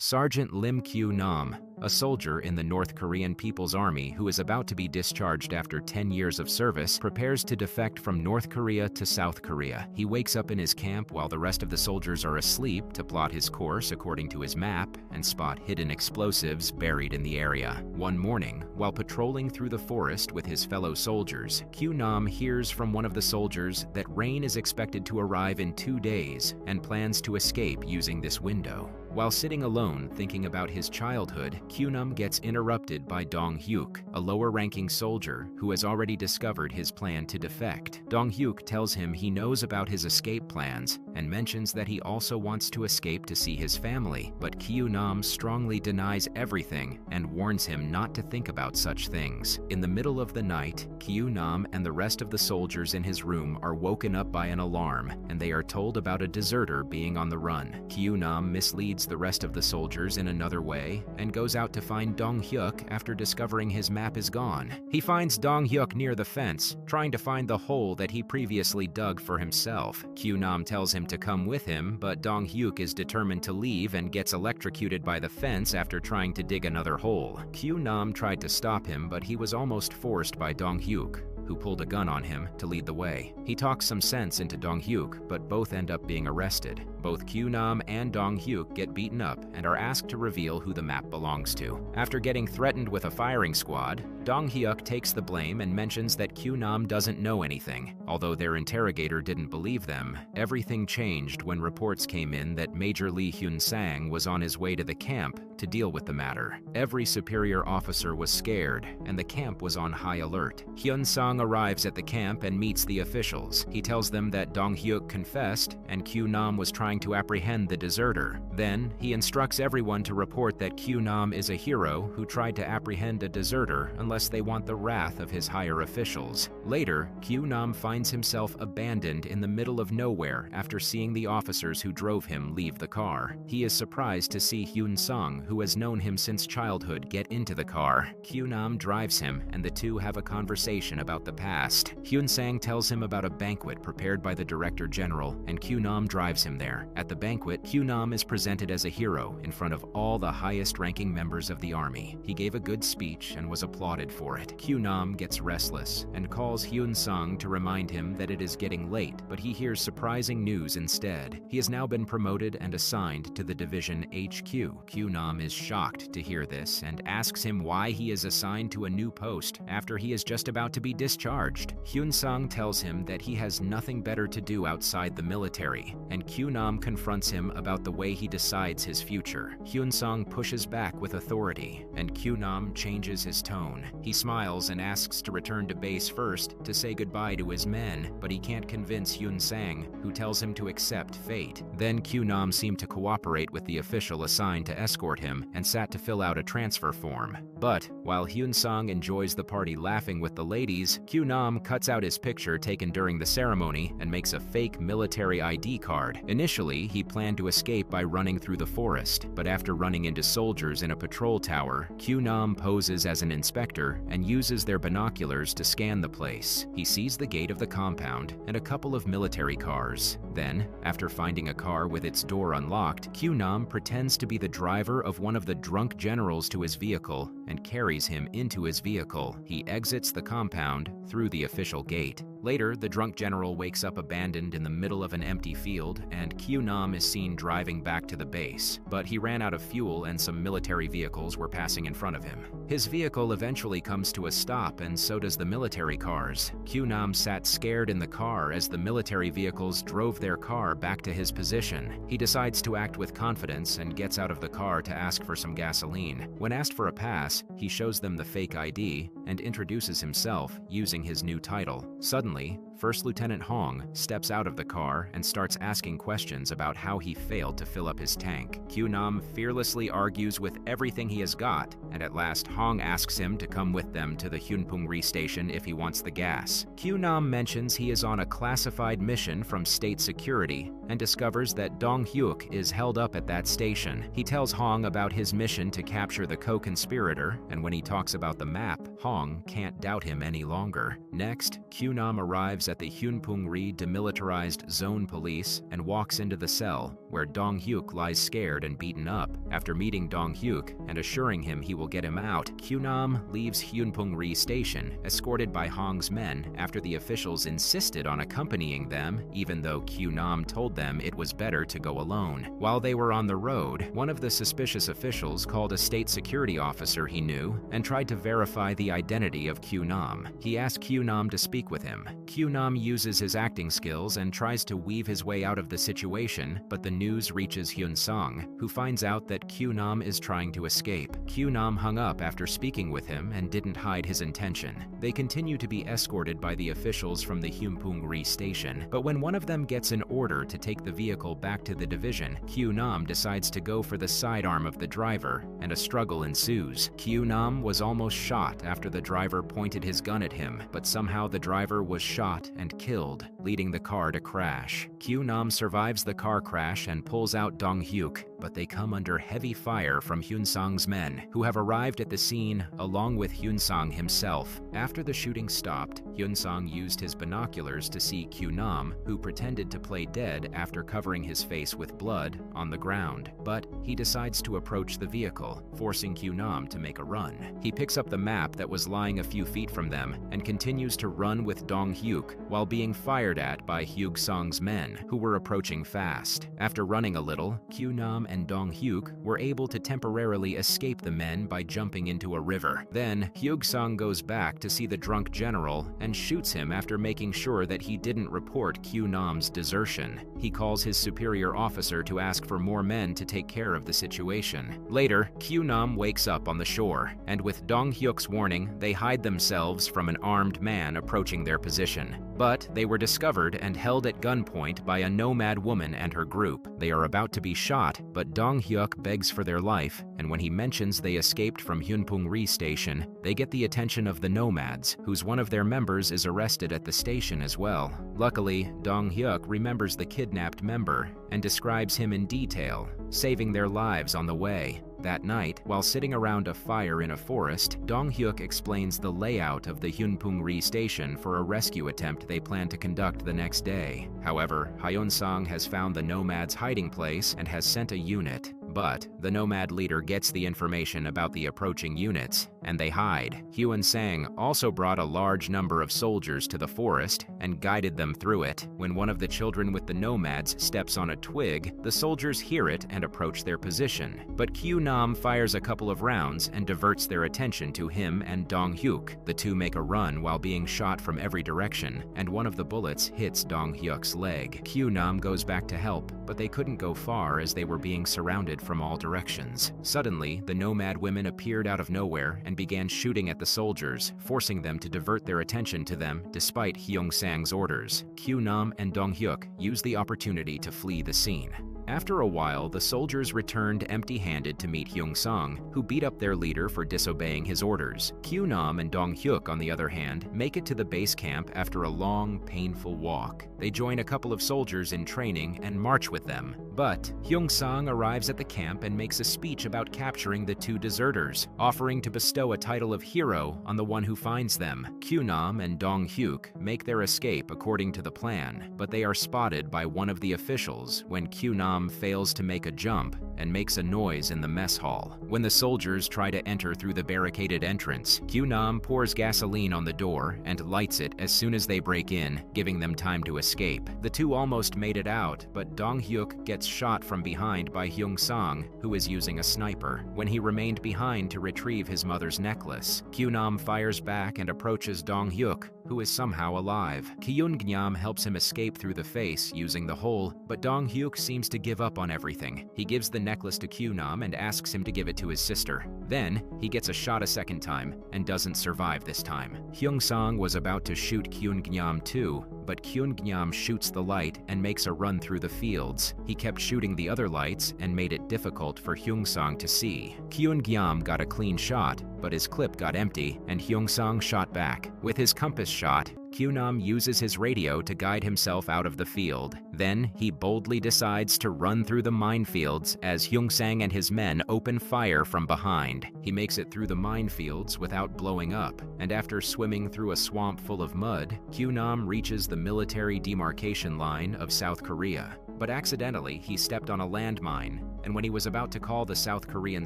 Sergeant Lim Kyu-nam, a soldier in the North Korean People's Army who is about to be discharged after 10 years of service, prepares to defect from North Korea to South Korea. He wakes up in his camp while the rest of the soldiers are asleep to plot his course according to his map and spot hidden explosives buried in the area. One morning, while patrolling through the forest with his fellow soldiers, Kyu-nam hears from one of the soldiers that rain is expected to arrive in 2 days and plans to escape using this window. While sitting alone thinking about his childhood, Kyu-nam gets interrupted by Dong-hyuk, a lower-ranking soldier who has already discovered his plan to defect. Dong-hyuk tells him he knows about his escape plans and mentions that he also wants to escape to see his family, but Kyu-nam strongly denies everything and warns him not to think about such things. In the middle of the night, Kyu-nam and the rest of the soldiers in his room are woken up by an alarm, and they are told about a deserter being on the run. Kyu-nam misleads the rest of the soldiers in another way and goes out to find Dong-hyuk after discovering his map is gone. He finds Dong-hyuk near the fence, trying to find the hole that he previously dug for himself. Kyu-nam tells him to come with him, but Dong-hyuk is determined to leave and gets electrocuted by the fence after trying to dig another hole. Kyu-nam tried to stop him, but he was almost forced by Dong-hyuk, who pulled a gun on him to lead the way. He talks some sense into Dong-hyuk, but both end up being arrested. Both Kyu-nam and Dong-hyuk get beaten up and are asked to reveal who the map belongs to. After getting threatened with a firing squad, Dong-hyuk takes the blame and mentions that Kyu-nam doesn't know anything. Although their interrogator didn't believe them, everything changed when reports came in that Major Lee Hyun-sang was on his way to the camp to deal with the matter. Every superior officer was scared, and the camp was on high alert. Hyun-sang arrives at the camp and meets the officials. He tells them that Dong-hyuk confessed and Kyu-nam was trying to apprehend the deserter. Then, he instructs everyone to report that Kyu-nam is a hero who tried to apprehend a deserter unless they want the wrath of his higher officials. Later, Kyu-nam finds himself abandoned in the middle of nowhere after seeing the officers who drove him leave the car. He is surprised to see Hyun-sung, who has known him since childhood, get into the car. Kyu-nam drives him, and the two have a conversation about the past. Hyun-sang tells him about a banquet prepared by the Director General, and Kyu-nam drives him there. At the banquet, Kyu-nam is presented as a hero in front of all the highest-ranking members of the army. He gave a good speech and was applauded for it. Kyu-nam gets restless and calls Hyun-sung to remind him that it is getting late, but he hears surprising news instead. He has now been promoted and assigned to the Division HQ. Kyu-nam is shocked to hear this and asks him why he is assigned to a new post after he is just about to be discharged. Hyun-sung tells him that he has nothing better to do outside the military, and Kyu-nam confronts him about the way he decides his future. Hyun-sung pushes back with authority, and Kyu-nam changes his tone. He smiles and asks to return to base first to say goodbye to his men, but he can't convince Hyun-sang, who tells him to accept fate. Then Kyu-nam seemed to cooperate with the official assigned to escort him and sat to fill out a transfer form. But while Hyun-sung enjoys the party laughing with the ladies, Kyu-nam cuts out his picture taken during the ceremony and makes a fake military ID card. Initially, he planned to escape by running through the forest, but after running into soldiers in a patrol tower, Kyu-nam poses as an inspector and uses their binoculars to scan the place. He sees the gate of the compound and a couple of military cars. Then, after finding a car with its door unlocked, Kyu-nam pretends to be the driver of one of the drunk generals to his vehicle and carries him into his vehicle. He exits the compound through the official gate. Later, the drunk general wakes up abandoned in the middle of an empty field, and Kyu-nam is seen driving back to the base. But he ran out of fuel and some military vehicles were passing in front of him. His vehicle eventually comes to a stop, and so does the military cars. Kyu-nam sat scared in the car as the military vehicles drove their car back to his position. He decides to act with confidence and gets out of the car to ask for some gasoline. When asked for a pass, he shows them the fake ID and introduces himself using his new title. Suddenly, First Lieutenant Hong steps out of the car and starts asking questions about how he failed to fill up his tank. Kyu-nam fearlessly argues with everything he has got, and at last Hong asks him to come with them to the Hyunpung-ri station if he wants the gas. Kyu-nam mentions he is on a classified mission from state security and discovers that Dong-hyuk is held up at that station. He tells Hong about his mission to capture the co-conspirator, and when he talks about the map, Hong can't doubt him any longer. Next, Kyunam arrives at the Hyunpung-ri Demilitarized Zone Police and walks into the cell, where Dong-hyuk lies scared and beaten up. After meeting Dong-hyuk and assuring him he will get him out, Kyunam leaves Hyunpung-ri Station, escorted by Hong's men after the officials insisted on accompanying them, even though Kyunam told them it was better to go alone. While they were on the road, one of the suspicious officials called a state security officer he knew and tried to verify the identity of Kyunam. He asked Kyunam to speak with him. Kyunam uses his acting skills and tries to weave his way out of the situation, but the news reaches Hyun-sung, who finds out that Kyunam is trying to escape. Kyunam hung up after speaking with him and didn't hide his intention. They continue to be escorted by the officials from the Hyunpung-ri station, but when one of them gets an order to take the vehicle back to the division, Kyunam decides to go for the sidearm of the driver, and a struggle ensues. Kyunam was almost shot after the driver pointed his gun at him, but somehow the driver was shot and killed, leading the car to crash. Kyunam survives the car crash and pulls out Dong-hyuk, but they come under heavy fire from Hyun-sung's men, who have arrived at the scene along with Hyun-sung himself. After the shooting stopped, Hyun-sung used his binoculars to see Kyunam, who pretended to play dead after covering his face with blood, on the ground. But he decides to approach the vehicle, forcing Kyunam to make a run. He picks up the map that was lying a few feet from them and continues to run with Dong-hyuk while being fired at by Hyun-sung's men, who were approaching fast. After running a little, Kyunam and Dong-hyuk were able to temporarily escape the men by jumping into a river. Then, Hyun-sung goes back to see the drunk general and shoots him after making sure that he didn't report Kyunam's desertion. He calls his superior officer to ask for more men to take care of the situation. Later, Kyunam wakes up on the shore, and with Dong-hyuk's warning, they hide themselves from an armed man approaching their position. But they were discovered and held at gunpoint by a nomad woman and her group. They are about to be shot, but Dong-hyuk begs for their life, and when he mentions they escaped from Hyunpung-ri station, they get the attention of the nomads, whose one of their members is arrested at the station as well. Luckily, Dong-hyuk remembers the kidnapped member and describes him in detail, saving their lives on the way. That night, while sitting around a fire in a forest, Dong-hyuk explains the layout of the Hyunpung-ri station for a rescue attempt they plan to conduct the next day. However, Hyun-sung has found the nomad's hiding place and has sent a unit. But the nomad leader gets the information about the approaching units, and they hide. Hyun-sang also brought a large number of soldiers to the forest and guided them through it. When one of the children with the nomads steps on a twig, the soldiers hear it and approach their position. But Kyunam fires a couple of rounds and diverts their attention to him and Dong-hyuk. The two make a run while being shot from every direction, and one of the bullets hits Dong-hyuk's leg. Kyunam goes back to help, but they couldn't go far as they were being surrounded from all directions. Suddenly, the nomad women appeared out of nowhere and began shooting at the soldiers, forcing them to divert their attention to them despite Hyun-sang's orders. Kyunam and Dong-hyuk used the opportunity to flee the scene. After a while, the soldiers returned empty-handed to meet Hyun-sung, who beat up their leader for disobeying his orders. Kyunam and Dong-hyuk, on the other hand, make it to the base camp after a long, painful walk. They join a couple of soldiers in training and march with them. But Hyun-sung arrives at the camp and makes a speech about capturing the two deserters, offering to bestow a title of hero on the one who finds them. Kyunam and Dong-hyuk make their escape according to the plan, but they are spotted by one of the officials when Kyunam fails to make a jump and makes a noise in the mess hall. When the soldiers try to enter through the barricaded entrance, Kyunam pours gasoline on the door and lights it as soon as they break in, giving them time to escape. The two almost made it out, but Dong-hyuk gets shot from behind by Hyun-sung, who is using a sniper, when he remained behind to retrieve his mother's necklace. Kyunam fires back and approaches Dong-hyuk, who is somehow alive. Kyun-gnam helps him escape through the face using the hole, but Dong-hyuk seems to give up on everything. He gives the necklace to Kyunam and asks him to give it to his sister. Then, he gets a shot a second time and doesn't survive this time. Hyun-sung was about to shoot Kyun-gnam too, but Kyun-gnam shoots the light and makes a run through the fields. He kept shooting the other lights and made it difficult for Hyun-sung to see. Kyun-gnam got a clean shot, but his clip got empty and Hyun-sung shot back. With his compass shot, Kyunam uses his radio to guide himself out of the field. Then, he boldly decides to run through the minefields as Hyungsang and his men open fire from behind. He makes it through the minefields without blowing up, and after swimming through a swamp full of mud, Kyunam reaches the military demarcation line of South Korea. But accidentally, he stepped on a landmine, and when he was about to call the South Korean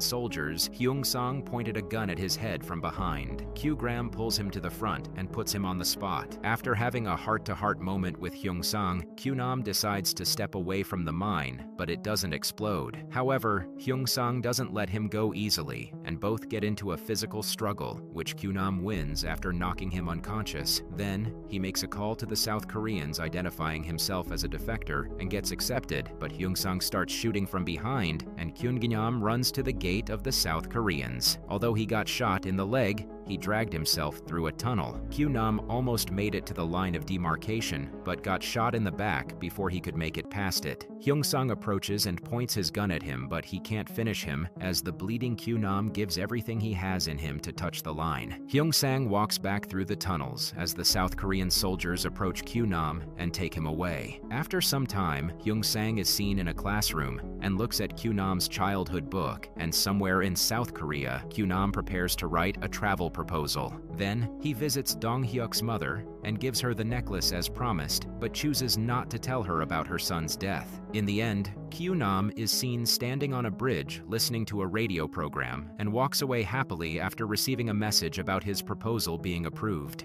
soldiers, Hyungsang pointed a gun at his head from behind. Q-Gram pulls him to the front and puts him on the spot. After having a heart-to-heart moment with Hyungsang, Kyunam decides to step away from the mine, but it doesn't explode. However, Hyungsang doesn't let him go easily, and both get into a physical struggle, which Kyunam wins after knocking him unconscious. Then, he makes a call to the South Koreans identifying himself as a defector and gets accepted, but Hyungsang starts shooting from behind, and Kyunginam runs to the gate of the South Koreans. Although he got shot in the leg, he dragged himself through a tunnel. Kyunam almost made it to the line of demarcation, but got shot in the back before he could make it past it. Hyungsang approaches and points his gun at him, but he can't finish him, as the bleeding Kyunam gives everything he has in him to touch the line. Hyungsang walks back through the tunnels as the South Korean soldiers approach Kyunam and take him away. After some time, Hyungsang is seen in a classroom and looks at Kyunam's childhood book, and somewhere in South Korea, Kyunam prepares to write a travel proposal. Then, he visits Dong-hyuk's mother and gives her the necklace as promised, but chooses not to tell her about her son's death. In the end, Kyunam is seen standing on a bridge listening to a radio program and walks away happily after receiving a message about his proposal being approved.